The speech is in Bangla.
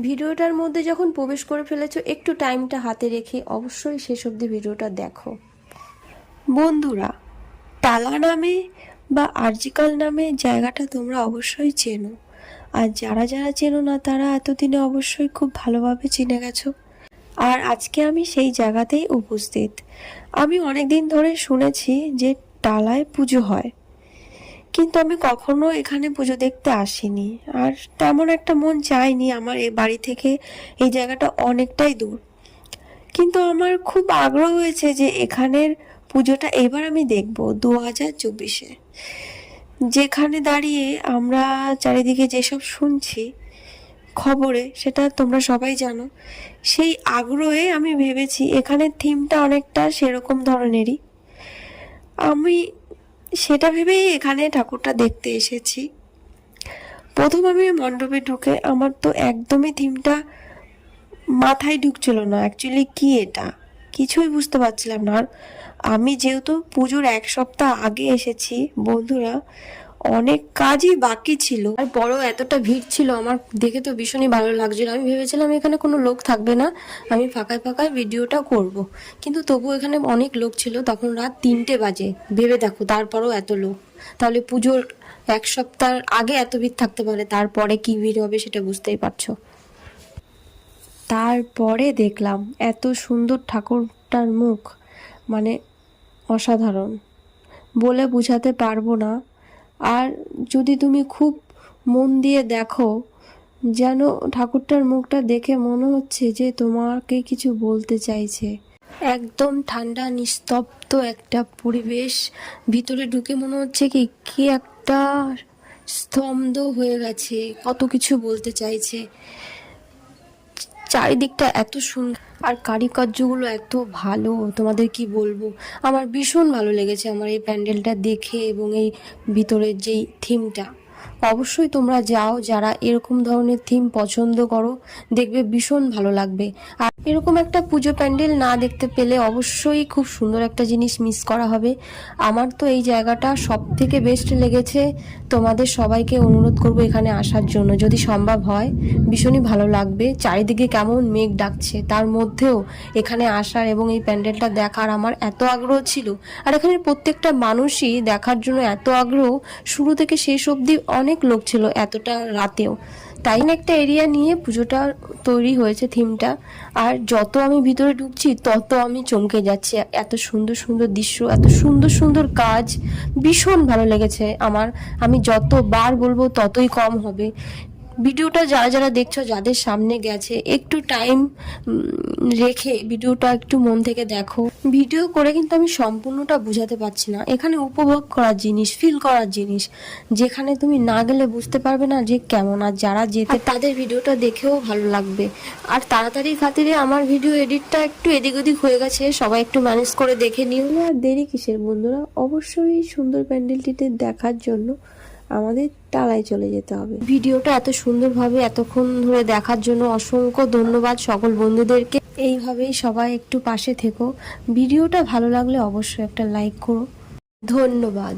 ভিডিওটার মধ্যে যখন প্রবেশ করে ফেলেছো একটু টাইমটা হাতে রেখে অবশ্যই শেষ অবধি ভিডিওটা দেখো। বন্ধুরা, টালা নামে বা আরজিকাল নামে জায়গাটা তোমরা অবশ্যই চেনো, আর যারা যারা চেনো না তারা এতদিনে অবশ্যই খুব ভালোভাবে চিনে গেছো। আর আজকে আমি সেই জায়গাতেই উপস্থিত। আমি অনেকদিন ধরে শুনেছি যে টালায় পুজো হয়, কিন্তু আমি কখনো এখানে পুজো দেখতে আসিনি, আর তেমন একটা মন চায়নি। আমার এই বাড়ি থেকে এই জায়গাটা অনেকটাই দূর, কিন্তু আমার খুব আগ্রহ হয়েছে যে এখানের পুজোটা এবার আমি দেখব 2024-এ। যেখানে দাঁড়িয়ে আমরা চারিদিকে যেসব শুনছি খবরে, সেটা তোমরা সবাই জানো। সেই আগ্রহে আমি ভেবেছি এখানের থিমটা অনেকটা সেরকম ধরনেরই। আমি সেটা ভেবেই এখানে ঠাকুরটা দেখতে এসেছি। প্রথম আমি মণ্ডপে ঢুকে আমার তো একদমই থিমটা মাথায় ঢুকছিল না, অ্যাকচুয়ালি কি এটা কিছুই বুঝতে পারছিলাম না। আর আমি যেহেতু পুজোর 1 সপ্তাহ আগে এসেছি বন্ধুরা, অনেক কাজই বাকি ছিল, আর বড় এতটা ভিড় ছিল আমার দেখে তো ভীষণই ভালো লাগছিল। আমি ভেবেছিলাম এখানে কোনো লোক থাকবে না, আমি ফাঁকায় ফাঁকায় ভিডিওটা করব, কিন্তু তবু এখানে অনেক লোক ছিল। তখন রাত 3টে বাজে, ভেবে দেখো, তারপরেও এত লোক। তাহলে পুজোর 1 সপ্তাহ আগে এত ভিড় থাকতে পারে, তারপরে কি ভিড় হবে সেটা বুঝতেই পারছো। তারপরে দেখলাম এত সুন্দর ঠাকুরটার মুখ, মানে অসাধারণ, বলে বোঝাতে পারবো না। আর যদি তুমি খুব মন দিয়ে দেখো, যেন ঠাকুরটার মুখটা দেখে মনে হচ্ছে যে তোমাকে কিছু বলতে চাইছে। একদম ঠান্ডা নিস্তব্ধ একটা পরিবেশ, ভিতরে ঢুকে মনে হচ্ছে কি একটা স্তব্ধ হয়ে গেছে, কত কিছু বলতে চাইছে। চারিদিকটা এত সুন্দর, আর কারুকার্যগুলো এত ভালো, তোমাদের কি বলবো। আমার ভীষণ ভালো লেগেছে আমার এই প্যান্ডেলটা দেখে, এবং এই ভিতরের যেই থিমটা। অবশ্যই তোমরা যাও, যারা এরকম ধরনের থিম পছন্দ করো, দেখবে ভীষণ ভালো লাগবে। আর এরকম একটা পুজো প্যান্ডেল না দেখতে পেলে অবশ্যই খুব সুন্দর একটা জিনিস মিস করা হবে। আমার তো এই জায়গাটা সব থেকে বেস্ট লেগেছে। তোমাদের সবাইকে অনুরোধ করব এখানে আসার জন্য, যদি সম্ভব হয়। ভীষণই ভালো লাগবে। চারিদিকে কেমন মেঘ ডাকছে, তার মধ্যেও এখানে আসার এবং এই প্যান্ডেলটা দেখার আমার এত আগ্রহ ছিল। আর এখানে প্রত্যেকটা মানুষই দেখার জন্য এত আগ্রহ, শুরু থেকে শেষ অবধি অনেক লোক ছিল এতটা রাতেও। তাই না একটা এরিয়া নিয়ে পুজোটা তৈরি হয়েছে থিমটা। আর যত আমি ভিতরে ঢুকছি তত আমি চমকে যাচ্ছি, এত সুন্দর সুন্দর দৃশ্য, এত সুন্দর সুন্দর কাজ, ভীষণ ভালো লেগেছে আমার। আমি যতবার বলবো ততই কম হবে। ভিডিওটা যারা যারা দেখছো, যাদের সামনে গেছে, একটু টাইম রেখে ভিডিওটা একটু মন থেকে দেখো। ভিডিও করে কিন্তু আমি সম্পূর্ণটা বুঝাতে পারছি না। এখানে উপভোগ করার জিনিস, ফিল করার জিনিস, যেখানে তুমি না গেলে বুঝতে পারবে না যে কেমন। আর যারা যেতে তাদের ভিডিওটা দেখেও ভালো লাগবে। আর তাড়াতাড়ি খাতিরে আমার ভিডিও এডিটটা একটু এদিক ওদিক হয়ে গেছে, সবাই একটু ম্যানেজ করে দেখে নিও। আর দেরি কিসের বন্ধুরা, অবশ্যই সুন্দর প্যান্ডেলটিতে দেখার জন্য আমাদের টালায় চলে যেতে হবে। ভিডিওটা এত সুন্দরভাবে এতক্ষণ ধরে দেখার জন্য অসংখ্য ধন্যবাদ সকল বন্ধুদেরকে। এইভাবেই সবাই একটু পাশে থেকো। ভিডিওটা ভালো লাগলে অবশ্যই একটা লাইক করো। ধন্যবাদ।